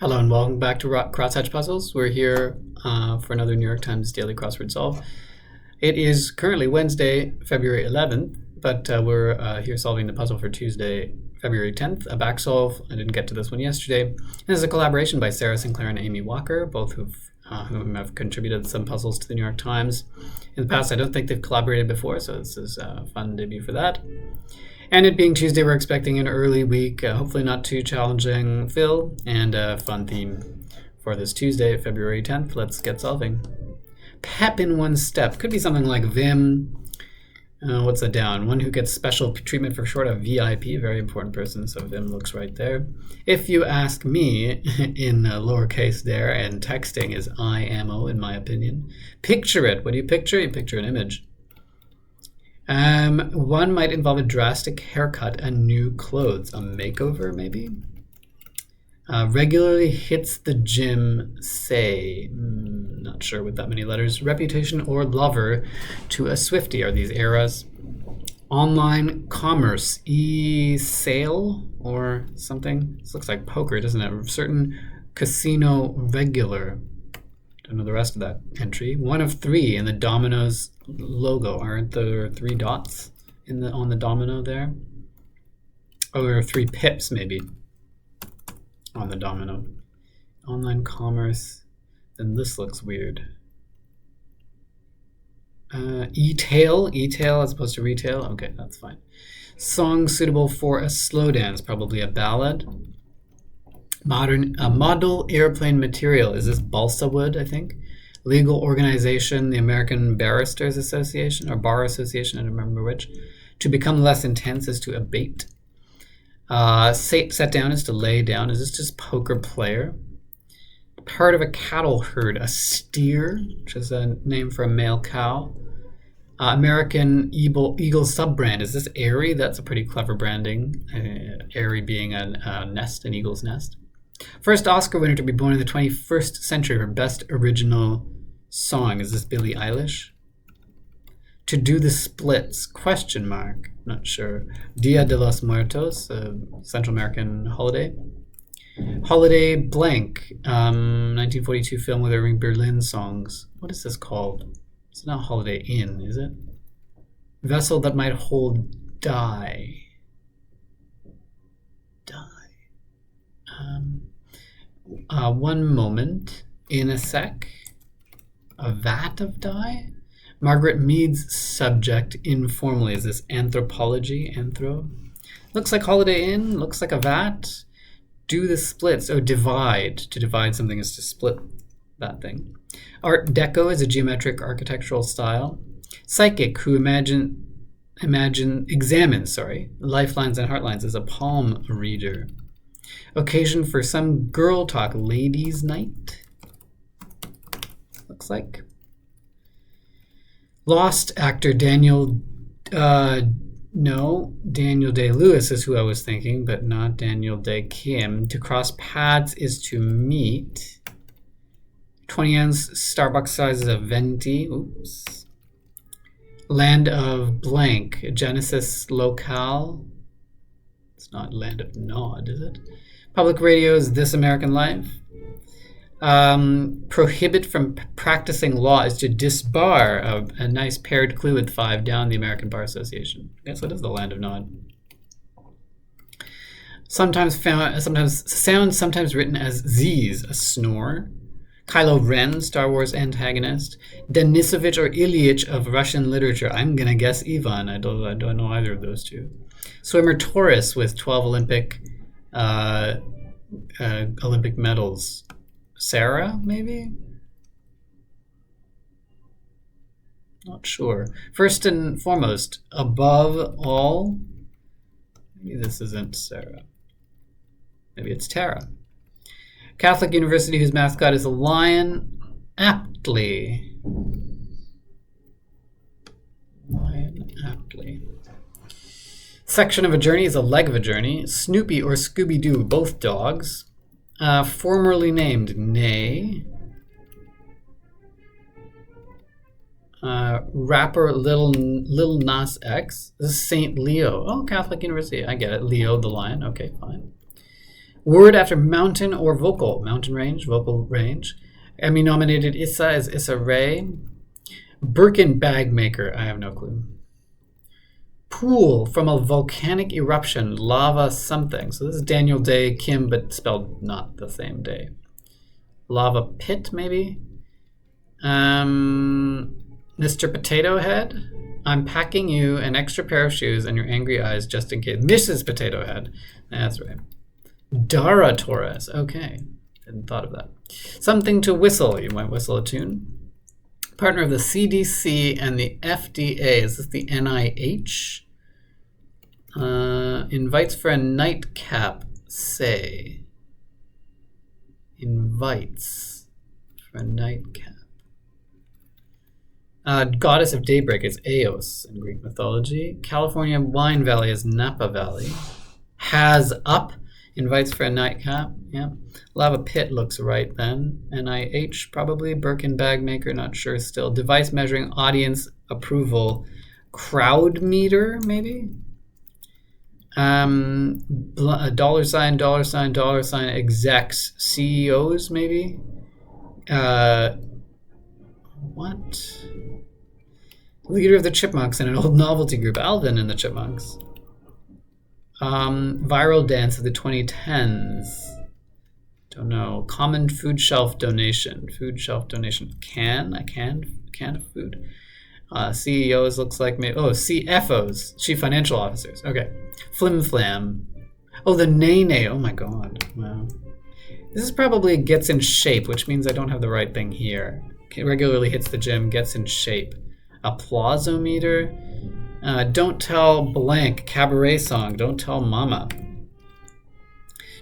Hello and welcome back to Crosshatch Puzzles. We're here for another New York Times Daily Crossword Solve. It is currently Wednesday, February 11th, but we're here solving the puzzle for Tuesday, February 10th, a back solve. I didn't get to this one yesterday. This is a collaboration by Sarah Sinclair and Amy Walker, both whom have contributed some puzzles to the New York Times. In the past, I don't think they've collaborated before, so this is a fun debut for that. And it being Tuesday, we're expecting an early week, hopefully not too challenging fill, and a fun theme for this Tuesday, February 10th. Let's get solving. Pep in one step. Could be something like Vim. What's a down? One who gets special treatment for short, a VIP, very important person, so Vim looks right there. If you ask me, in lowercase there, and texting is IMO in my opinion. Picture it. What do you picture? You picture an image. One might involve a drastic haircut and new clothes. A makeover, maybe? Regularly hits the gym, say. Not sure with that many letters. Reputation or lover to a Swiftie. Are these eras? Online commerce. E-sale or something? This looks like poker, doesn't it? Certain casino regular. Don't know the rest of that entry. One of three in the Domino's logo. Aren't there 3 dots on the domino there? Oh, there are 3 pips maybe on the domino. Online commerce. Then this looks weird. E-tail as opposed to retail. Okay, that's fine. Song suitable for a slow dance, probably a ballad. Model airplane material. Is this balsa wood, I think? Legal organization, the American Barristers Association, or Bar Association, I don't remember which. To become less intense is to abate. Set down is to lay down. Is this just poker player? Part of a cattle herd, a steer, which is a name for a male cow. American Eagle sub-brand. Is this Airy? That's a pretty clever branding. Airy being a nest, an eagle's nest. First Oscar winner to be born in the 21st century for Best Original Song. Is this Billie Eilish? To do the splits, question mark. Not sure. Dia de los Muertos, a Central American holiday. Holiday blank, 1942 film with Irving Berlin songs. What is this called? It's not Holiday Inn, is it? Vessel that might hold dye. One moment, in a sec, a vat of dye. Margaret Mead's subject informally. Is this anthropology? Anthro? Looks like Holiday Inn. Looks like a vat. Do the splits. Oh, divide. To divide something is to split that thing. Art Deco is a geometric architectural style. Psychic, who examines lifelines and heartlines, is a palm reader. Occasion for some girl talk, ladies' night. Looks like. Lost actor Daniel Day-Lewis is who I was thinking, but not Daniel Day-Kim. To cross paths is to meet. 20 ounce Starbucks size is a venti. Oops. Land of blank. Genesis locale. It's not Land of Nod, is it? Public radio is This American Life. Prohibit from practicing law is to disbar. A nice paired clue with 5 down, the American Bar Association. Yes, that is the Land of Nod. Sometimes sound, sometimes written as Z's, a snore. Kylo Ren, Star Wars antagonist. Denisovich or Ilyich of Russian literature. I'm gonna guess Ivan. I don't know either of those two. Swimmer Taurus with 12 Olympic medals. Sarah, maybe? Not sure. First and foremost, above all, maybe this isn't Sarah. Maybe it's Tara. Catholic University whose mascot is a lion, aptly. Lion, aptly. Section of a journey is a leg of a journey. Snoopy or Scooby-Doo, both dogs. Formerly named Nay. Rapper Lil Nas X. This is St. Leo. Oh, Catholic University. I get it. Leo the lion. Okay, fine. Word after mountain or vocal. Mountain range, vocal range. Emmy nominated Issa is Issa Rae. Birkin bag maker. I have no clue. Pool from a volcanic eruption. Lava something. So this is Daniel Day Kim, but spelled not the same day. Lava pit, maybe? Mr. Potato Head. I'm packing you an extra pair of shoes and your angry eyes just in case. Mrs. Potato Head. That's right. Dara Torres. Okay. Hadn't thought of that. Something to whistle. You might whistle a tune. Partner of the CDC and the FDA. Is this the NIH? Invites for a nightcap. Say. Invites for a nightcap. Goddess of daybreak is Eos in Greek mythology. California wine valley is Napa Valley. Has up. Invites for a nightcap. Yeah. Lava pit looks right then. NIH probably. Birkin bag maker, not sure still. Device measuring audience approval. Crowd meter, maybe? Dollar sign, execs. CEOs, maybe? What? Leader of the Chipmunks in an old novelty group. Alvin and the Chipmunks. Viral dance of the 2010s. Don't know. Common food shelf donation. Food shelf donation. Can of food. CEOs looks like maybe. Oh, CFOs. Chief Financial Officers. Okay. Flim Flam. Oh, the Nene. Oh my God. Wow. This is probably gets in shape, which means I don't have the right thing here. Regularly hits the gym, gets in shape. Applausometer. Don't tell blank, cabaret song. Don't tell mama.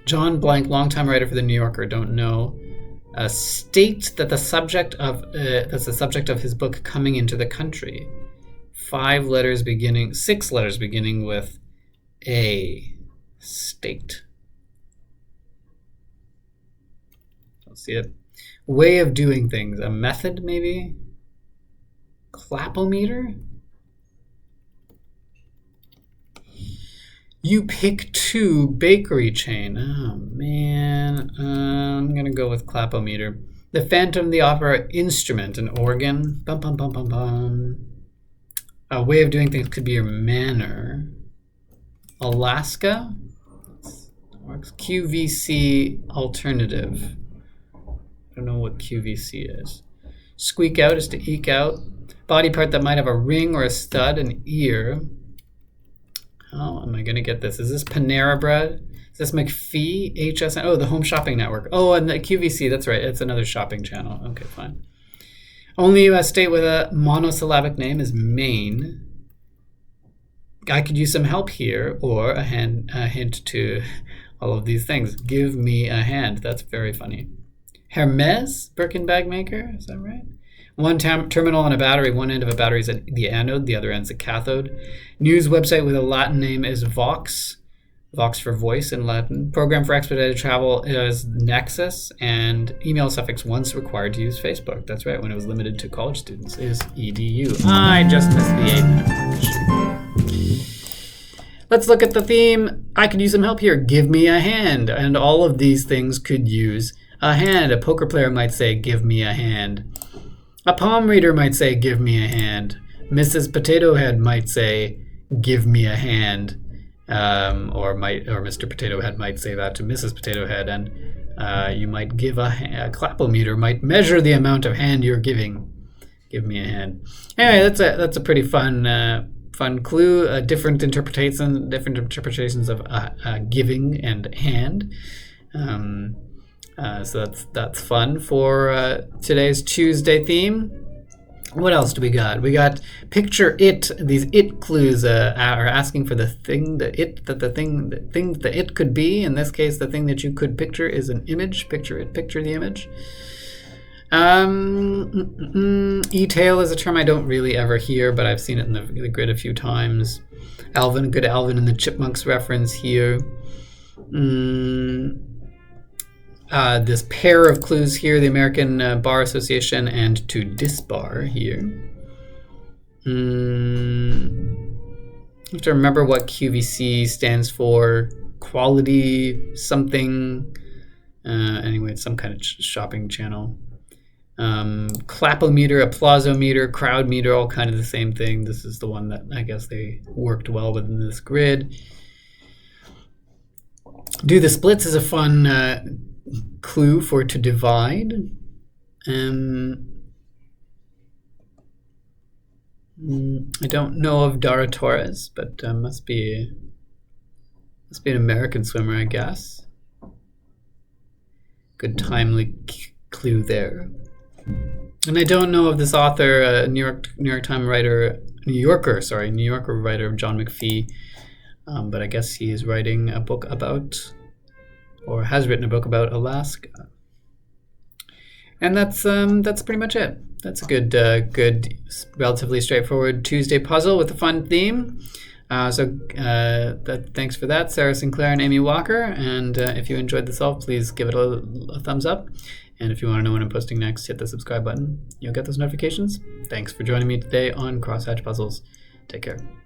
John Blank, longtime writer for the New Yorker. Don't know. State that that's the subject of his book Coming into the Country. 6 letters beginning with A. State. Don't see it. Way of doing things. A method, maybe? Clapometer? You pick 2 bakery chain. Oh, man. I'm going to go with clapometer. The Phantom of the Opera instrument, an organ. Bum, bum, bum, bum, bum. A way of doing things could be your manner. Alaska? Works. QVC alternative. I don't know what QVC is. Squeak out is to eke out. Body part that might have a ring or a stud, an ear. How am I going to get this? Is this Panera Bread? Is this McPhee? HSN? Oh, the Home Shopping Network. Oh, and the QVC. That's right. It's another shopping channel. Okay, fine. Only U.S. state with a monosyllabic name is Maine. I could use some help here, or a hint to all of these things. Give me a hand. That's very funny. Hermes, Birkin bag maker. Is that right? One terminal on a battery. One end of a battery is the anode. The other end's the cathode. News website with a Latin name is Vox. Vox for voice in Latin. Program for expedited travel is Nexus. And email suffix once required to use Facebook. That's right. When it was limited to college students is edu. I just missed the 8 minute. Let's look at the theme. I could use some help here. Give me a hand. And all of these things could use a hand. A poker player might say, give me a hand. A palm reader might say, give me a hand. Mrs. Potato Head might say, give me a hand. Or Mr. Potato Head might say that to Mrs. Potato Head. And you might give a clapometer might measure the amount of hand you're giving. Give me a hand. Anyway, that's a pretty fun clue. Different interpretations of giving and hand. So that's fun for today's Tuesday theme. What else do we got? We got picture it. These it clues are asking for the thing that it could be. In this case, the thing that you could picture is an image. Picture it. Picture the image. E-tail is a term I don't really ever hear, but I've seen it in the grid a few times. Alvin, good Alvin and the Chipmunks reference here. This pair of clues here, the American Bar Association and to disbar here. I have to remember what QVC stands for. quality something. Anyway, it's some kind of shopping channel. Clapometer, applausometer, crowd meter, all kind of the same thing. This is the one that I guess they worked well within this grid. Do the splits is a fun clue for to divide. I don't know of Dara Torres, but must be an American swimmer, I guess. Good timely clue there. And I don't know of this author, New Yorker writer John McPhee, but I guess he is writing a book about, or has written a book about, Alaska. And that's pretty much it. That's a good, relatively straightforward Tuesday puzzle with a fun theme. Thanks for that, Sarah Sinclair and Amy Walker. And if you enjoyed the solve, please give it a thumbs up. And if you want to know when I'm posting next, hit the subscribe button. You'll get those notifications. Thanks for joining me today on Crosshatch Puzzles. Take care.